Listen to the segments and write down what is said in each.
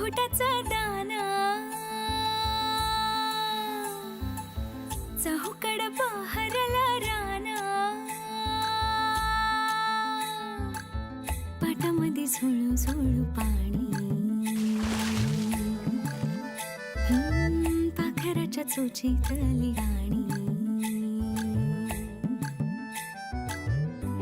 मुकुटाचा दाना चहूकड बहरला राना पाटामध्ये झुळू झुळू पाणी पाखराच्या चोचीतली गाणी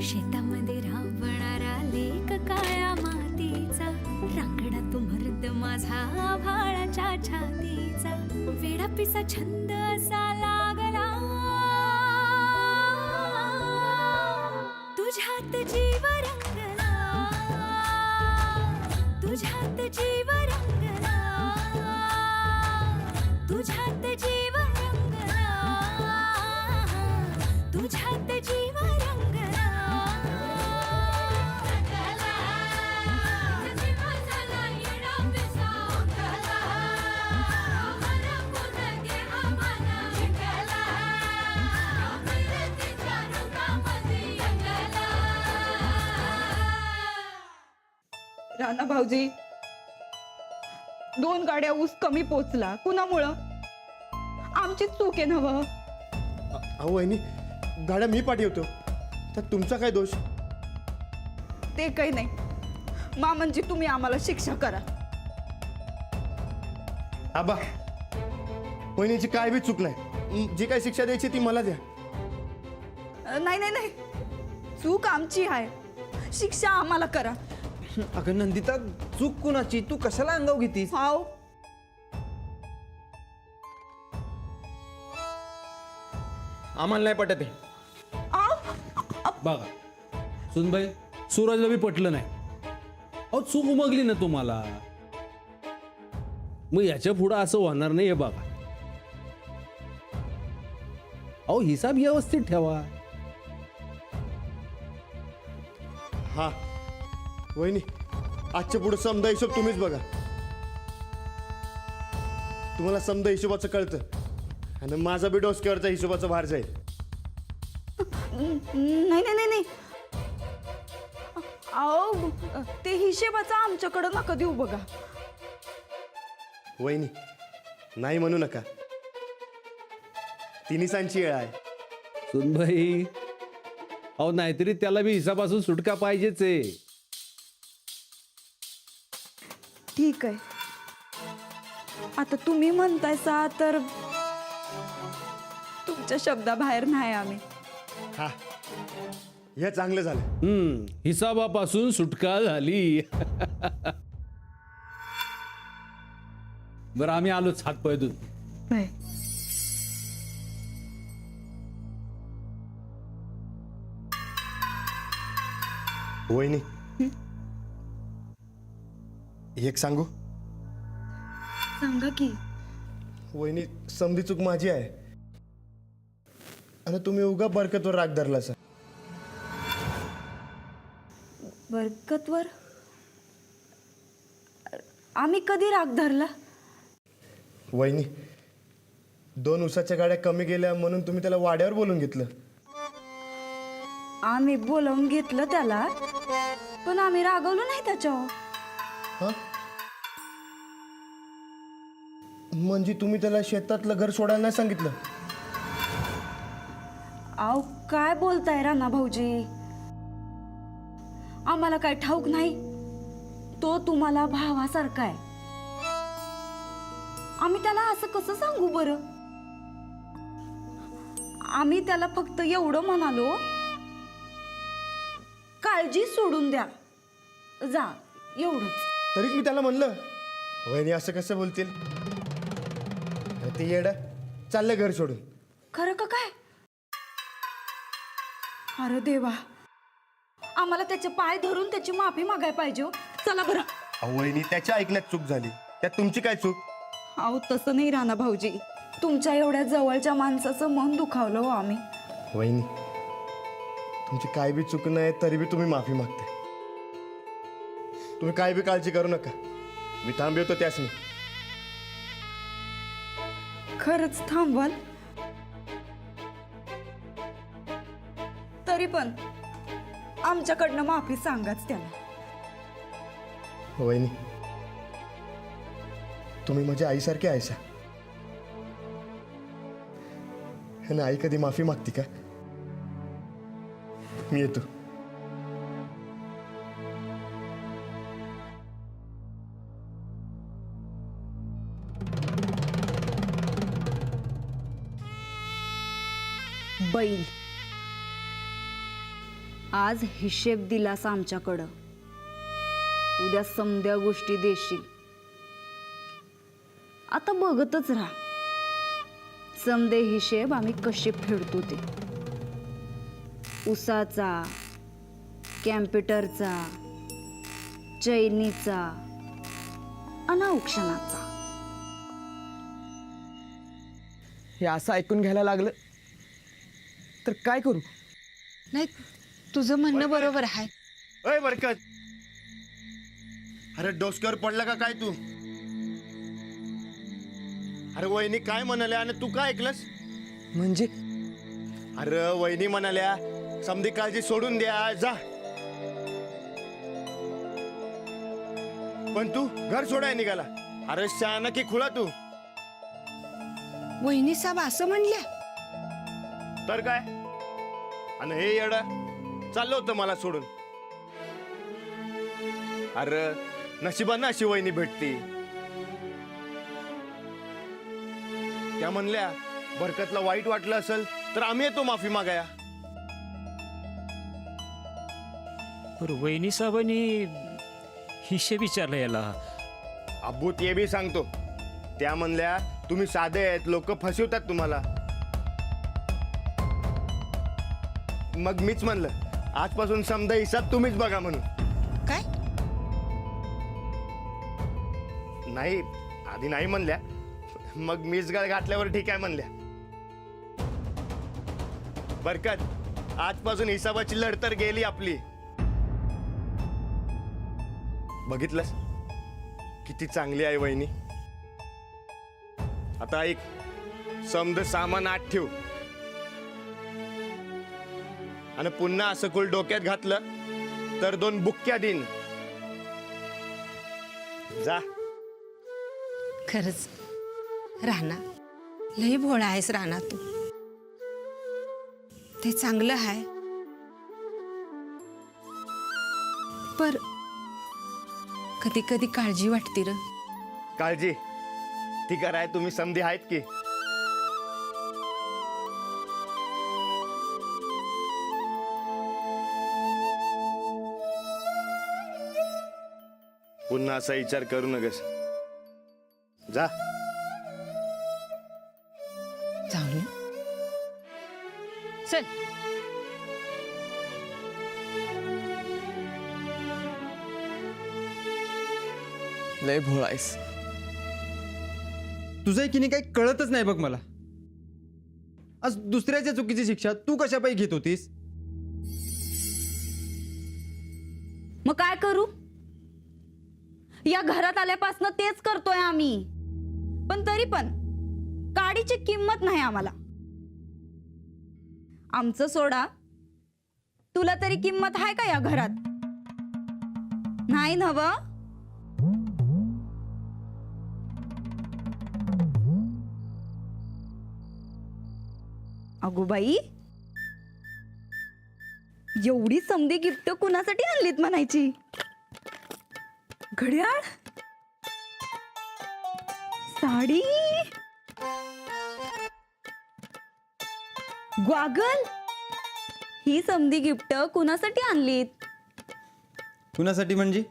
शेतामध्ये राबणारा लेक काळ्या मातीचा रांगडा तो मर्द माझा भाळाच्या छातीचा वेडा पिसा छंद असा लागला तुझ्यात जीव रंगला तुझ्यात जीव रंगला तुझ्यात जीव रंगला तुझ्यात जीव रंगला राणा भाऊजी 2 गाड्या ऊस कमी पोचला कुणामुळं आमचीच चूक आहे ना व अहो वहिनी गाड्या मी पाठवतो तर तुमचा काय दोष? ते काही नाही मामनजी तुम्ही आम्हाला शिक्षा करा आबा वहिनीची काय बी चूक नाही जी काय शिक्षा द्यायची ती मला द्या. नाही नाही नाही चूक आमची आहे शिक्षा आम्हाला करा. अगं नंदिता चूक कुणाची तू कशाला अंगाव घेतीस? हाव आम्हाला नाही पटत आहे. बघा सुनबाई सूरजला बी पटलं नाही. अहो चूक उमगली ना तुम्हाला मग याच्या पुढं असं होणार नाही हे बघा. अहो हिसाब व्यवस्थित ठेवा. हा वहिनी आजच्या पुढे समजा हिशोब तुम्हीच बघा. तुम्हाला समजा हिशोबाचं कळतं आणि माझा बी डोसक्यावरचा हिशोबाचा भार जाईल. नाही नाही नाही नाही अहो ते हिशेबाचं आमच्याकडं नका देऊ बघा. वहिनी नाही म्हणू नका तिन्हीसांची वेळ आहे. सुनबाई अहो नाहीतरी त्याला बी हिसाबासून सुटका पाहिजेच आहे. ठीक आहे आता तुम्ही म्हणतायसा तर तुमच्या शब्दाबाहेर नाही आम्ही. हा हे चांगलं झालं. हिसाबापासून सुटका झाली. बरं आम्ही आलोच हात पाय धुवून. नाही वहिनी एक सांगू? सांगा की. वहिनी समधी चूक माझी आहे आणि तुम्ही उगा बरकतवर राग धरला सर. बरकतवर आम्ही कधी राग धरला? वहिनी 2 उसाच्या गाड्या कमी गेल्या म्हणून तुम्ही त्याला वाड्यावर बोलून घेतलं. आम्ही बोलावून घेतलं त्याला पण आम्ही रागवलो नाही त्याच्यावर. हा म्हणजे तुम्ही त्याला शेतातलं घर सोडायला नाही सांगितलं? आव काय बोलताय राणा भाऊजी आम्हाला काय ठाऊक नाही. तो तुम्हाला भावासारखा आहे. आम्ही त्याला असं कसं सांगू बरं. आम्ही त्याला फक्त एवढं म्हणालो काळजी सोडून द्या जा एवढंच. तरीच मी त्याला म्हणलं वहिनी असं कसं बोलतील. ते येडं चाललं घर सोडून. खरं का काय? अरे देवा आम्हाला त्याचे पाय धरून त्याची माफी मागाय पाहिजे हो. चला बरं. अहो वहिनी त्याच्या ऐकण्यात चूक झाली त्यात तुमची काय चूक? अहो तसं नाही राणा भाऊजी तुमच्या एवढ्या जवळच्या माणसाचं मन दुखावलं हो आम्ही. वहिनी तुमची काय बी चूक नाही तरी बी तुम्ही माफी मागताय. तुम्ही काय बी काळजी करू नका मी थांबवतो त्यास मी. खरंच थांबवाल? तरी पण आमच्याकडनं माफी सांगाच त्याला. वहिनी तुम्ही माझ्या आईसारखे आयसा. आणि आई कधी माफी मागती का? मी येतो. बैल, आज हिशेब दिलास आमच्याकडं, उद्या समद्या गोष्टी देशील. आता बघतच राहा समदे हिशेब आम्ही कसे फेडतो ते. उसाचा, कॅम्प्युटरचा, चैनीचा आणि औक्षणाचा. हे असं ऐकून घ्यायला लागलं तर काय करू? नाही, तुझं म्हणणं बरोबर आहे. अय बरकत, अरे डोसक्यावर पडला का काय तू? अरे वहिनी काय म्हणाल्या आणि तू काय ऐकलंस? म्हणजे अरे वहिनी म्हणाल्या समधी काळजी सोडून द्या, जा. पण तू घर सोडाय निघाला. अरे शहाणा की खुळा तू? वहिनी साहेब असं म्हणल्या? तर काय? आणि हे येडा चाललं होतं मला सोडून. अरे नशिबानं अशी वहिनी भेटती. त्या म्हणल्या बरकतला वाईट वाटलं असेल तर आम्ही येतो माफी मागाया. बरं, वहिनी साहेबांनी हिशेब विचारला याला. अब्बू ते बी सांगतो. त्या म्हणल्या तुम्ही साधे आहेत, लोक फसवतात तुम्हाला. मग मीच म्हणलं आजपासून समजा हिसाब तुम्हीच बघा म्हणून. काय? नाही, आधी नाही म्हणल्या, मग मीच गळ घातल्यावर ठीक आहे म्हणल्या. बरकत, आजपासून हिसाबाची लढ तर गेली आपली. बघितलंस किती चांगली आहे वहिनी. आता एक समद सामान आत ठेव आणि पुन्हा असं कुल डोक्यात घातलं तर 2 बुक्क्या देईन. जा. खरंच राणा, लई भोळा आहेस राणा तू. ते चांगलं आहे, पर कधी कधी काळजी वाटते र. काळजी ती कराय तुम्ही समधी आहेत की. पुन्हा असा विचार करू नकस. जा. जाऊन चल. लय भोळा आहेस. तुझं की नाही काही कळतच नाही बघ मला. आज दुसऱ्याच्या चुकीची शिक्षा तू कशापायी घेत होतीस? मग काय करू? या घरात आल्यापासून तेच करतोय आम्ही. पण तरी पण काडीची किंमत नाही आम्हाला. आमचं सोडा, तुला तरी किंमत आहे का या घरात? नाही नव? अगो बाई, एवढी समधी गिफ्ट कुणासाठी आणलीत म्हणायची? घड्याळ, साडी, ग्वागल, ही समधी गिफ्ट कुणासाठी आणलीत? कुणासाठी म्हणजे?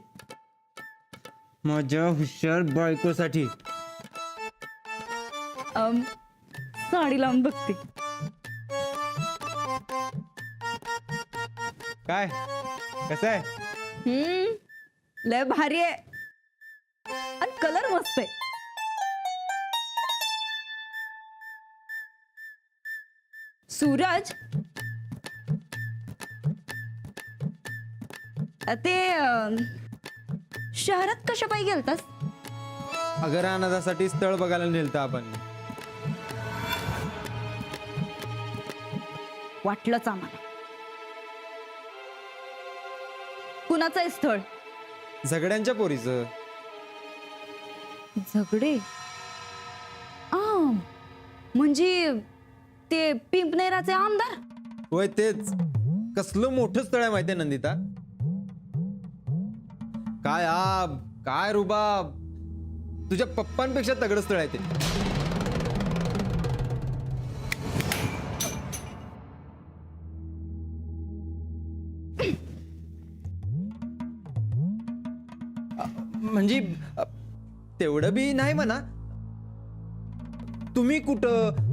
माझ्या हुशार बायकोसाठी. साडी लावून बघते. काय कसं आहे? लय भारी आहे आणि कलर मस्त आहे. सूरज, ते शहरात कशा पायी गेलतास? अगर अनाथासाठी स्थळ बघायला नेलतं आपण. वाटलंच आम्हाला. कुणाचं आहे स्थळ? झगड्यांच्या पोरीचं. झगडे म्हणजे ते पिंपनेराचे आमदार. होय तेच. कसलं मोठं स्थळ आहे माहितीये नंदिता. काय आब, काय रुबाब. तुझ्या पप्पांपेक्षा तगडं स्थळ आहे ते. म्हणजे तेवढं बी नाही म्हणा. तुम्ही कुठं,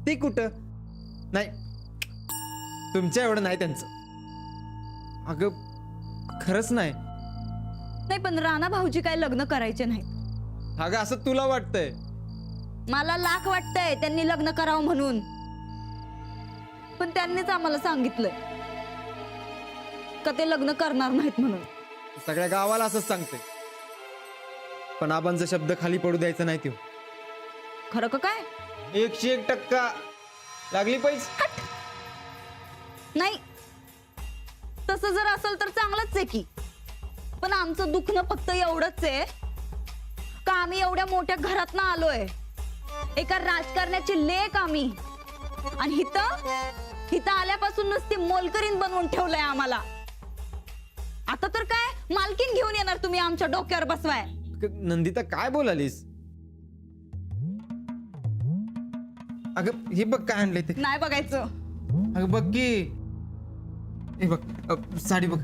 ते कुठं. नाही, तुमच्या एवढं नाही त्यांचं. अगं खरंच नाही. नाही पण राणा भाऊजी काय लग्न करायचे नाहीत. अगं असं तुला वाटतंय. मला लाख वाटतंय त्यांनी लग्न करावं म्हणून. पण त्यांनीच आम्हाला सांगितलंय का ते लग्न करणार नाहीत म्हणून. सगळ्या गावाला असंच सांगते. पण आबांचा शब्द खाली पडू द्यायचा नाही तो. खरं का काय? 101% लागली पैसे. नाही तसं जर असेल तर चांगलंच आहे की. पण आमचं दुखणं फक्त एवढंच आहे का आम्ही एवढ्या मोठ्या घरातनं आलोय. एका राजकारण्याची लेक आम्ही. आणि हिथं आल्यापासून नुसती मोलकरीण बनवून ठेवलंय आम्हाला. आता तर काय मालकीन घेऊन येणार तुम्ही आमच्या डोक्यावर बसवाय. नंदिता काय बोलालीस. अगं हे बघ काय आणलंय ते. नाही बघायचं. अगं बघ की. हे बघ साडी बघ.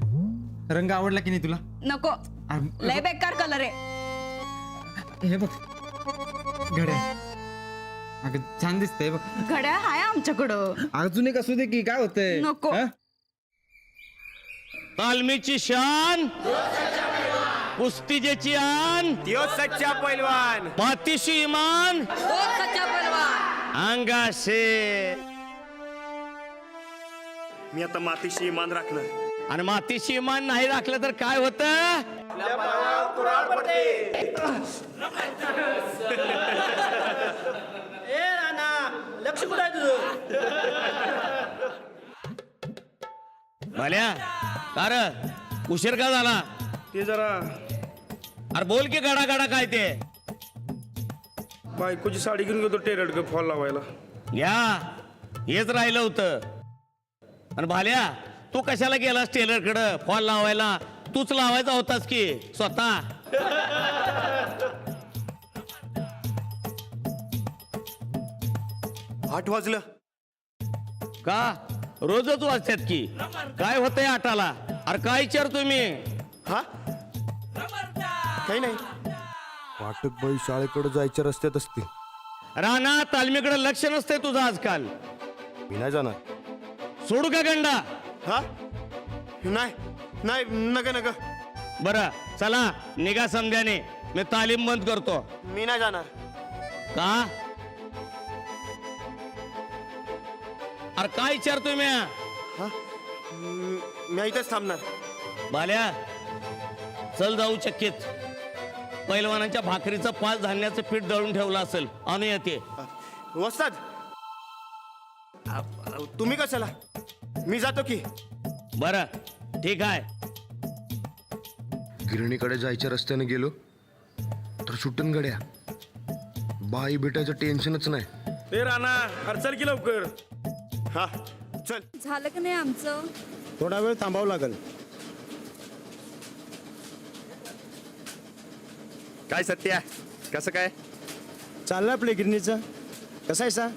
रंग आवडला की नाही तुला. नको अरे, लय बेकार कलर आहे. हे बघ घड्याळ. अगं छान दिसतंय बघ. घड्याळ हाय आमच्याकडं. अजून एक असू दे की. काय होतंय. नको. हा? तालमीची शान, कुस्ती ज्याची आन, त्यो सच्चा पैलवान. मातीशी इमान, अंगाशे. मी आता मातीशी इमान राखणार. आणि मातीशी इमान नाही राखलं तर काय होतं. लक्ष कुठं आहे तुझं. भल्या कार उशीर का झाला. ते जरा अरे बोल की गाडा गाडा काय ते. बायकोची साडी घेऊन गेलो टेलर फॉल लावायला. या हेच राहिलं होतं. आणि भाल्या तू कशाला गेलास टेलर कडे फॉल लावायला. तूच लावायचा होतास की स्वतः. 8 वाजलं. का रोजच वाजतात की. काय होतंय 8ला. अरे काय विचार तुम्ही. हा काही नाही. वाटक बाई शाळेकडे जायच्या रस्त्यात असतील. राणा तालमीकडे लक्ष नसते तुझं आजकाल. मी नाही जाणार. सोडू का गंडा. हा नाही नाही नका नका. बरं चला निघा समजाने. मी तालीम बंद करतो. मी नाही जाणार. का अरे काय विचारतोय मी. हा मी इथेच थांबणार. बाल्या चल जाऊ चक्कीत. पैलवानांच्या भाकरीचं 5 धान्याचं पीठ दळून ठेवलं असेल आणू येते. वस्ताद तुम्ही कशाला. मी जातो की. बरं ठीक आहे. गिरणीकडे जायच्या रस्त्याने गेलो तर सुटन गड्या. बाई भेटायचं टेन्शनच नाही. ए राणा अरे चल की लवकर. हा चल. झालं की नाही आमचं. थोडा वेळ थांबावं लागेल. काय सत्या कसं काय चाललं आपल्या गिरणीचं. कसं आहे सा.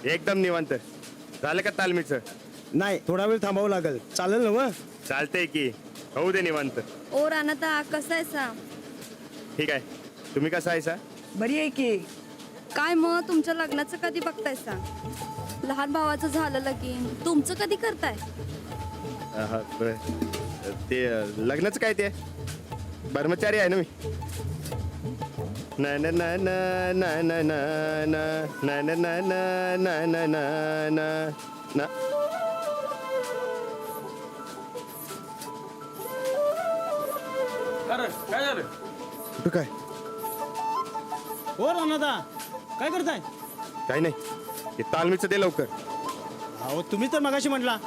एकदम निवांत. झालं का तालमीचं. नाही थोडा वेळ थांबावं लागेल. चालेल ना मग. चालतंय की. होऊ दे निवांत. ओ राणा कसा आहे सा. ठीक आहे. तुम्ही कसं आहे सा. बरी आहे की. काय मग तुमच्या लग्नाचं कधी बघताय सा. लहान भावाचं झालं लगीन. तुमचं कधी करताय. ते लग्नाचं काय ते कर्मचारी आहे ना मी. ना ना ना ना ना ना ना ना ना ना ना ना ना ना ना ना. काय झालं. कुठं काय. हो राणादा काय करताय. काही नाही. ते तालमीचं दे लवकर. अहो तुम्ही तर मगाशी म्हटला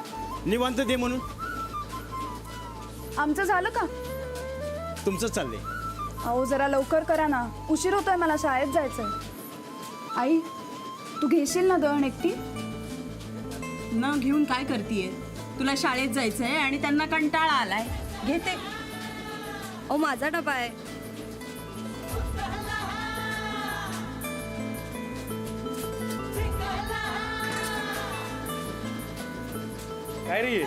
निवांत दे म्हणून. आमचं झालं का. तुमचं चाललंय. अहो जरा लवकर करा ना, उशीर होतोय मला शाळेत जायचंय. आई तू घेशील ना दळण एकटी? न घेऊन काय करतीये? तुला शाळेत जायचंय आणि त्यांना कंटाळा आलाय. घेते. अहो माझा डबा आहे. काय रे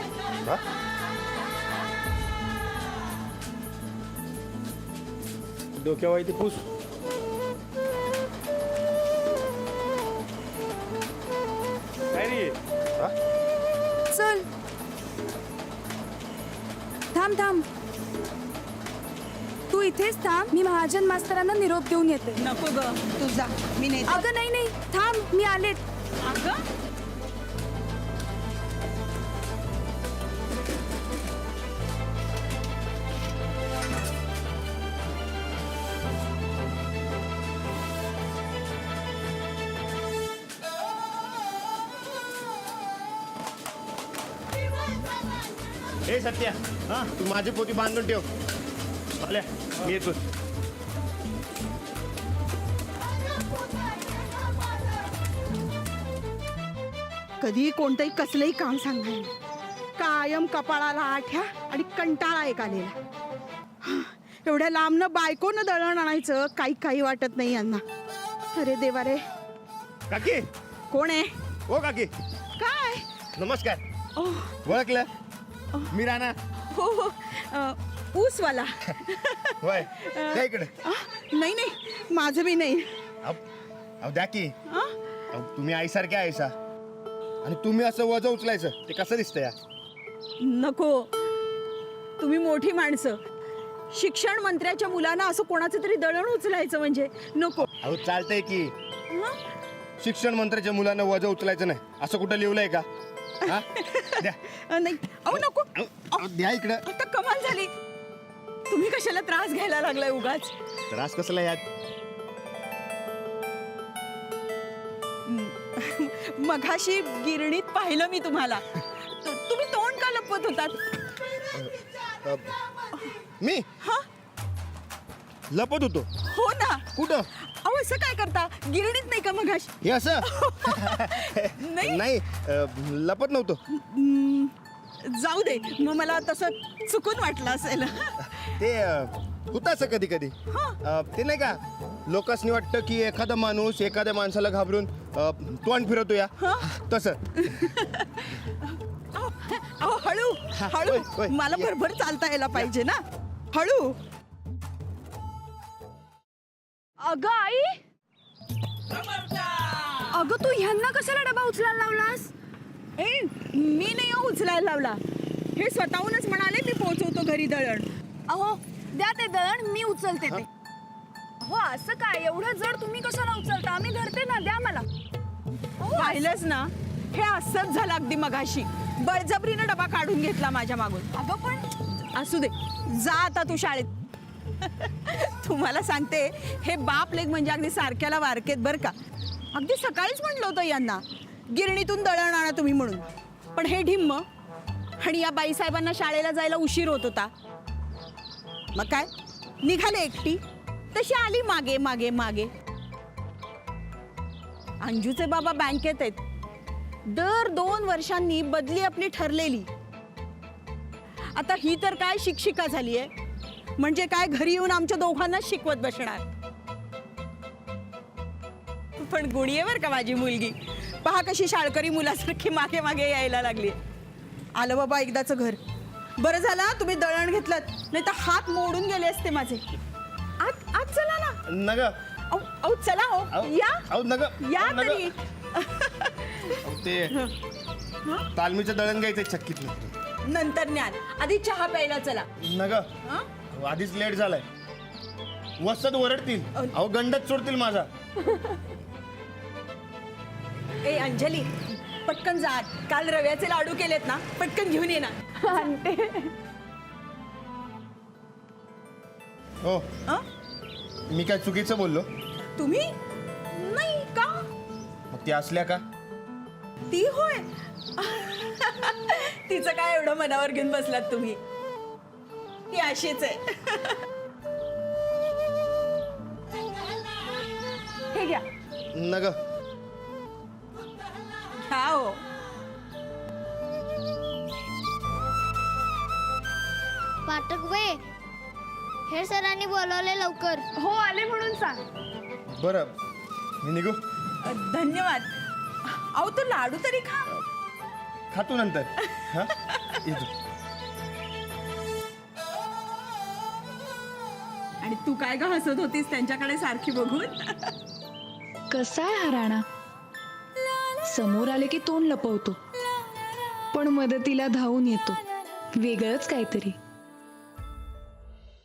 डोक्यावर ते पूस. काय रे चल थांब थांब, तू इथेच थांब, मी महाजन मास्तरांना निरोप देऊन येते. नको ग, तू जा. मी नाही. अगं नाही नाही थांब, मी आलेत. अगं ए सत्या, हा तू माझी पोती बांधून ठेव. आल्या मी येतो. कधी कोणतंही कसलंही काम सांगणार कायम कपाळाला आठ्या आणि कंटाळा एक आलेला. एवढ्या लांबनं बायकोनं दळण आणायचं काही काही वाटत नाही यांना. अरे देवा रे. काकी. कोण आहे? ओ काकी काय? नमस्कार. ओह, ओळखलं? मी राणा. हो हो. ऊसवाला. होय त्या इकडे. नाही नाही, माझं बी नाही. अहो द्या की. आ? अहो, तुम्ही आईसारख्या आईसा आणि तुम्ही असं वजन उचलायचं ते कसं दिसतंय या? नको. तुम्ही मोठी माणसं, शिक्षण मंत्र्याच्या मुलांना असं कोणाचं तरी दळण उचलायचं म्हणजे नको. अहो चालतंय की. हं? शिक्षण मंत्र्याच्या मुलांना वजन उचलायचं नाही असं कुठं लिहिलंय का? हा? द्या. नाही. अहो नको. अहो, द्या इकडं. आता कमाल झाली. तुम्ही कशाला त्रास घ्यायला लागलाय उगाच? त्रास कसला यात? मघाशी गिरणीत पाहिलं मी तुम्हाला. तुम्ही तोंड का लपवत होतात? मी हा? लपत होतो. हो ना. कुठं? अहो असं काय करता? गिरणीत नाही का मघाशी? हे असं नाही. नाही लपत नव्हतो. जाऊ दे, मग मला तसं चुकून वाटलं असेल. ते होतं असं कधी कधी. ते नाही का लोकांनी वाटतं की एखादा माणूस एखाद्या माणसाला घाबरून तोंड फिरवतो या तसं. अहो हळू हळू. होय, होय. मला भरभर चालता यायला पाहिजे ना. हळू. अगं आई, अगं तू ह्यांना कशाला डबा उचलायला लावलास? ए, मी नाही हो उचलायला लावला. हे स्वतःहूनच म्हणाले मी पोहोचवतो घरी दळण. अहो द्या ते दळण, मी उचलते ते. हो असं काय, एवढं जड तुम्ही कशाला उचलता? आम्ही धरते ना, द्या मला. पाहिलंच ना, हे असंच झालं अगदी मगाशी. बळजबरीनं डबा काढून घेतला माझ्या मागून. अगं पण असू दे, जा आता तू शाळेत. तुम्हाला सांगते, हे बाप लेक म्हणजे अगदी सारख्याला वारकेत बरं का. अगदी सकाळीच म्हटलं होतं यांना गिरणीतून दळण आणा तुम्ही म्हणून, पण हे ढिम्म. आणि या बाईसाहेबांना शाळेला जायला उशीर होत होता. मग काय, निघाले एकटी, तशी आली मागे मागे मागे. अंजूचे बाबा बँकेत आहेत. दर 2 वर्षांनी बदली आपली ठरलेली. आता ही तर काय शिक्षिका झाली आहे, म्हणजे काय घरी येऊन आमच्या दोघांना शिकवत बसणार. पण गुणी आहे बरं का माझी मुलगी. पहा कशी शाळकरी मुलासारखी मागे मागे यायला लागली. आलं बाबा एकदाचं घर. बरं झालं तुम्ही दळण घेतलं, नाही तर हात मोडून गेले असते माझे. आत आत चला ना. नग औ चला हो, या अहो नग या तरी. ते तालमीचं दळण घ्यायचं चक्कीत. नंतर न्याल, आधी चहा प्यायला चला. नग हं? आधीच लेट झालाय. वसत ओरडतील. अहो गंडच सोडतील माझा. ए अंजली, पटकन जा. काल रव्याचे लाडू केलेत ना, पटकन घेऊन ये ना. हो हं? मी काय चुकीचं बोललो? तुम्ही नाही का? मग ती असल्या का? ती होय. तिचं काय एवढं मनावर घेऊन बसलात तुम्ही? ती अशीच आहे. हे घ्या. न ग घ्या हो. पाठक वे हे सरांनी बोलवले लवकर. हो आले म्हणून सांग. बरं मी निघू. धन्यवाद. अहो तो लाडू तरी खा. खातो नंतर. हा येतो. आणि तू काय ग हसत होतीस त्यांच्याकडे सारखी बघून? कसा आहे हा राणा? समोर आले की तोंड लपवतो, पण मदतीला धावून येतो. वेगळंच काहीतरी.